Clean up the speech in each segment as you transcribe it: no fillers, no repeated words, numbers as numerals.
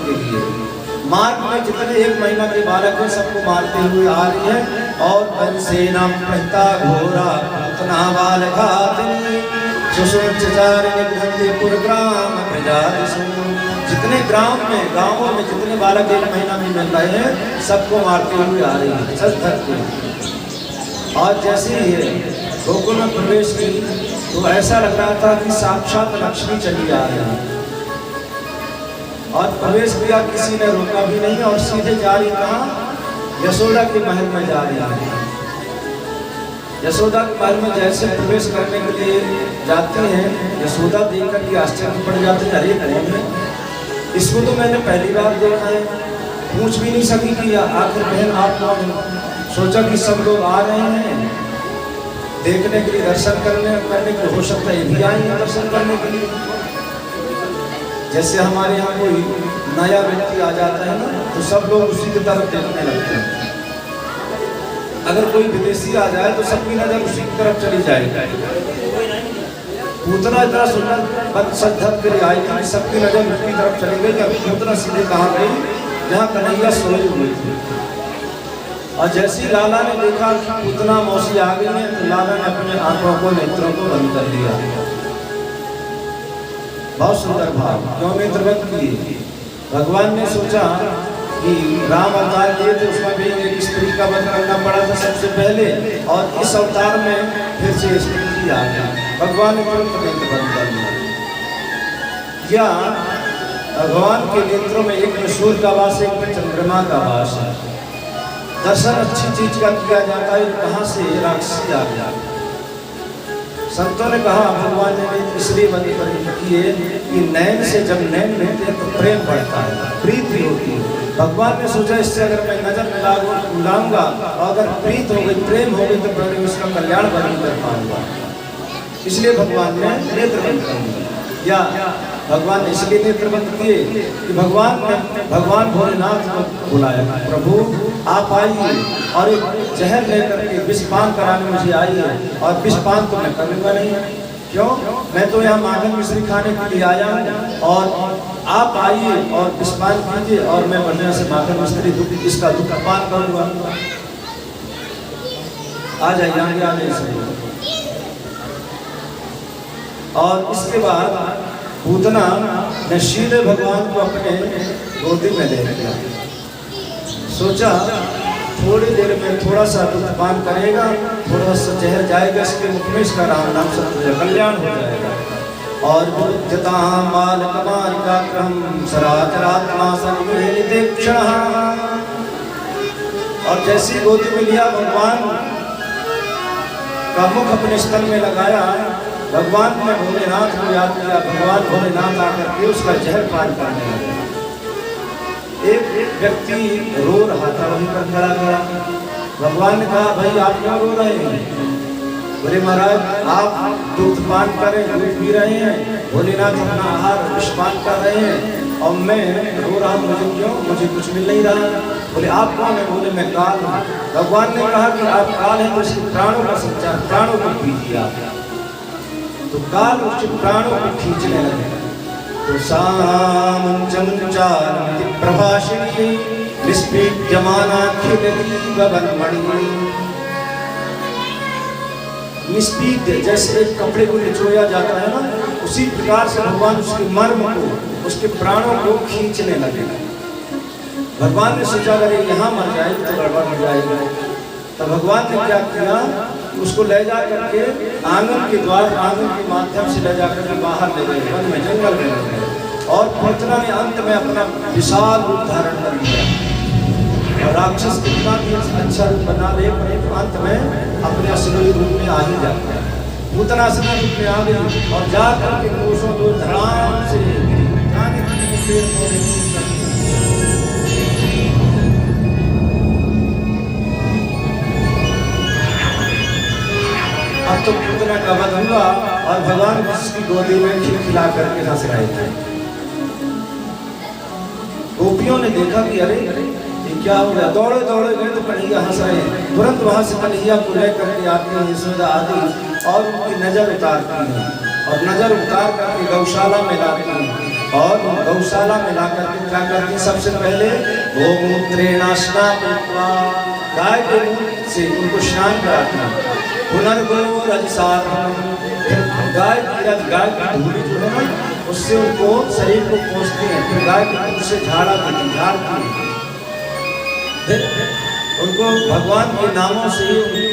के लिए। मार्ग में जितने 1 महीना के बालक हैं सबको मारते हुए आ रही है। और पंसेना प्रहिता घोरा पूतना बालघातिनी सुसुचारिणी गृहंतीपुर ग्राम प्रजातिषु। जितने गांवों में जितने बालक 1 महीना में मिल रहे हैं सबको मारते हुए आ रही है सच धरती। और जैसे ही गोकुल में प्रवेश की तो ऐसा लग रहा था कि साक्षात लक्ष्मी चली आ रही है। और प्रवेश किया, किसी ने रोका भी नहीं और सीधे जा रही कहाँ? यशोदा के महल में जा रही है। यशोदा के महल में जैसे प्रवेश करने के लिए जाती हैं, यशोदा देखकर के आश्चर्य पड़ जाते हैं, अरे कौन है? इसको तो मैंने पहली बार देखा है। पूछ भी नहीं सकी कि आखिर बहन आप कौन हो। सोचा कि सब लोग आ रहे हैं देखने के लिए, दर्शन करने के लिए, हो सकता है ये भी आए हैं दर्शन करने के लिए। जैसे हमारे यहाँ कोई नया व्यक्ति आ जाता है ना तो सब लोग उसी की तरफ देखने लगते हैं। अगर कोई विदेशी आ जाए तो सबकी नजर उसी की तरफ चली जाएगी। पूतना इतना सुंदर सद्धत के लिए आई थी, सबकी नजर उसकी तरफ चली गई। अब पूतना सीधे कहाँ गई? जहाँ कन्हैया सोई हुई थी। और जैसी लाला ने देखा पूतना मौसी आ गई है तो लाला ने अपने आंखों को, नेत्रों को बंद कर दिया। बहुत सुंदर भाव, क्यों नेत्र बंद किए? भगवान ने सोचा कि राम अवतार लिए थे, उसमें भी एक स्त्री का वध करना पड़ा था सबसे पहले, और इस अवतार में फिर से स्त्री आ गई। भगवान ने तुरंत नेत्र बंद कर दिया। या भगवान के नेत्रों में एक में सूर्य का वास, एक में चंद्रमा का वास है। दर्शन अच्छी चीज का किया जाता है, कहाँ से राक्षसी आ गया। संतों ने कहा भगवान ने इसलिए बंद किए कि नैन से जब नैन मिलते हैं तो प्रेम बढ़ता है, प्रीति होती है। भगवान ने सोचा इससे अगर मैं नजर मिलाऊंगा और अगर प्रीत हो गई, प्रेम हो गई तो मैं उसका कल्याण नहीं कर पाऊंगा। इसलिए भगवान ने नेत्र बंद कर दिया। या भगवान ने इसलिए नेत्र बंद किए कि भगवान भोलेनाथ को बुलाया, प्रभु आप आइए और एक जहर लेकर के विषपान कराने मुझे आई है, और विषपान तो मैं करूँगा नहीं। क्यों? मैं तो यहाँ माखन मिश्री खाने के लिए आया हूँ, और आप आइए और विषपान कीजिए और मैं बढ़िया से माखन मिश्री इसका दुख पान करूँगा। आ जाइए, आगे आ जाइए। और इसके बाद पूतना ने सीधे भगवान को अपने गोदी में ले लिया। सोचा थोड़ी देर में थोड़ा सा दूध पान करेगा, थोड़ा सा जहर जाएगा इसके मुख में, इसका राम नाम से कल्याण हो जाएगा। और और जैसी गोदी में लिया, भगवान का मुख अपने स्थल में लगाया, भगवान ने भोलेनाथ को याद किया। भगवान भोलेनाथ आकर के उसका जहर पान करने लगे। एक व्यक्ति रो रहा था, वहीं पर खड़ा खड़ा। भगवान ने कहा भाई आप क्यों रो रहे हैं? बोले महाराज आप दूध पान करें, दूध पी रहे हैं, भोलेनाथ अपना आहार विषपान कर रहे हैं और मैं रो रहा हूँ, मुझे क्यों? मुझे कुछ मिल नहीं रहा। बोले आप कौन है? बोले मैं काल हूँ। भगवान ने कहा कि आप काल हैं तो इसके प्राणों का संचार, प्राणों को पीजिए आप। तो काल उसके प्राणों को खींचने लगे। तो सामुंचारमति प्रभाषिणी निष्पीड, जैसे एक कपड़े को निचोड़ा जाता है ना, उसी प्रकार से भगवान उसके मर्म को, उसके प्राणों को खींचने लगे। भगवान ने सोचा अगर यहाँ मर जाए तो गड़बड़ हो जाएगा। तो भगवान ने क्या किया, उसको ले जा करके आंगन के द्वार, आंगन के माध्यम से ले जाकर के बाहर ले गए, वन में, जंगल में ले गए। और पूतना ने अंत में अपना विशाल रूप धारण कर लिया। और राक्षस कितना भी अच्छा रूप बना ले, अंत में अपने असली रूप में आ ही जाता है। पूतना असली रूप में आ गई और जा करके कोसों को धड़ाम से जाने के पेड़ पौधे। अब तो पूतना का वध हुआ और भगवान उसकी गोदी में खिलखिला करके हंस रहे थे। गोपियों ने देखा कि अरे ये क्या हो गया, दौड़े दौड़े गए तो कन्हैया हंस रहे हैं। तुरंत वहां से कन्हैया को लेकर के आती है यशोदा आदि और उनकी नजर उतारती है और नजर उतार करके गौशाला में लाती है और गौशाला में ला करके क्या करती सबसे पहले गोमूत्रेण स्नात्वा, गाय के मूत्र से उनको स्नान कराना। पुनर्गो रजसार्धनम, गाय की धूली जो है ना उससे उनको शरीर को पोंछते हैं, फिर गाय के मूत्र से झाड़ती हैं, फिर उनको भगवान के नामों से ही उनकी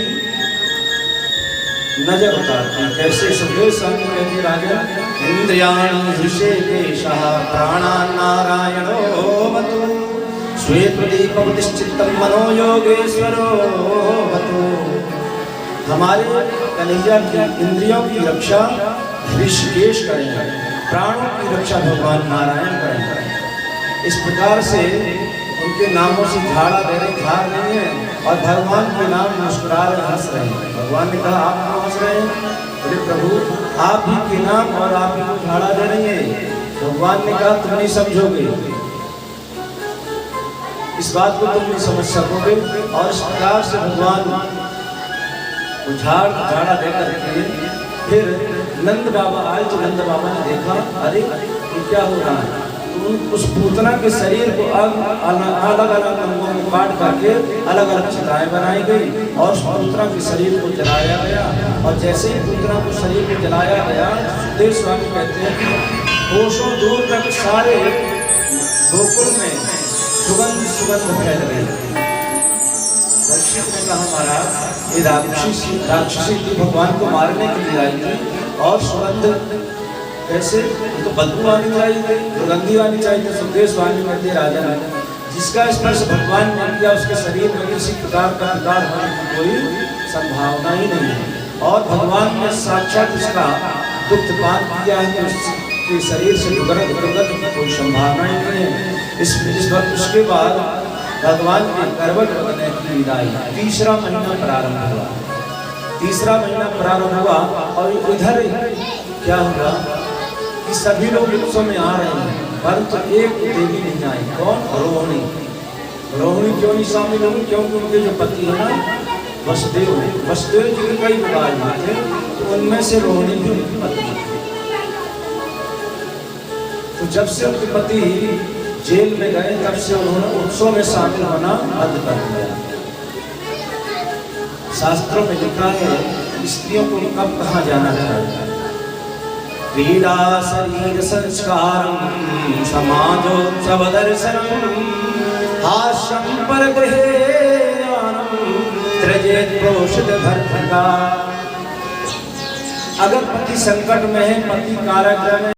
नजर उतारती है। कैसे सुखदेव स्वामी कहते राजन, इंद्रियाणि हृषिकेशः प्राणान् नारायणोऽवतु, श्वेतदीपवतिश्चित्तं मनो योगेश्वरो वतु। हमारे कन्हैया की इंद्रियों की रक्षा ऋषिकेश करें, प्राणों की रक्षा भगवान नारायण करें। इस प्रकार से उनके नामों से झाड़ा दे रहे, झाड़ नहीं है, और भगवान के नाम मुस्कुरा रहे, हंस रहे हैं। भगवान ने कहा आप क्यों हंस रहे हैं? बोले प्रभु आप ही के नाम और आप ही को झाड़ा दे रही हैं। भगवान ने कहा तुम नहीं समझोगे, इस बात को तुम नहीं समझ सकोगे। और इस प्रकार से भगवान झाड़ा दे करके फिर नंद बाबा आए, तो नंद बाबा ने देखा अरे ये क्या हो रहा है। तो उस पूतना के शरीर को अलग अलग अंगों में काट करके अलग अलग चिताएं बनाई गई और उस पूतना के शरीर को जलाया गया। और जैसे ही पूतना को शरीर को जलाया गया, सुखदेव स्वामी कहते हैं कि कोसों दूर तक सारे गोकुल में सुगंध फैल गई। दक्षिण ने कहा महाराज ये राक्षसी थी, भगवान को मारने के लिए आई थी, और सुगंध कैसे, तो बदबू आनी चाहिए, दुर्गंधी आनी चाहिए। सुखदेव स्वामी कहते राजा जिसका स्पर्श भगवान ने किया उसके शरीर में किसी प्रकार का विकार होने की कोई संभावना ही नहीं है। और भगवान ने साक्षात उसका दुग्ध पान किया है कि उसके शरीर से दुर्गंध की कोई संभावना ही नहीं है। इस वक्त उसके बाद भगवान के करवट बदलने की विदाई, तीसरा महीना प्रारंभ हुआ। तीसरा महीना प्रारंभ हुआ और इधर क्या हुआ कि सभी लोग उत्सव में आ रहे हैं, परंतु एक देवी नहीं आई। कौन? रोहिणी। रोहिणी क्यों नहीं शामिल होगी? क्योंकि उनके जो पति है ना वसुदेव है, वसुदेव जी के कई विवाह थे, तो उनमें से रोहिणी भी उनकी पत्नी थी। तो जब से उनके पति जेल में गए तब से उन्होंने उत्सव में शामिल होना बंद कर दिया। शास्त्रों में लिखा है स्त्रियों को कब कहाँ जाना चाहिए। क्रीड़ा शरीर संस्कारं समाजोत्सव दर्शनम हास्यं परगृहेयानं त्यजेत् प्रोषित भर्तृका। अगर पति संकट में है, पति कारागृह में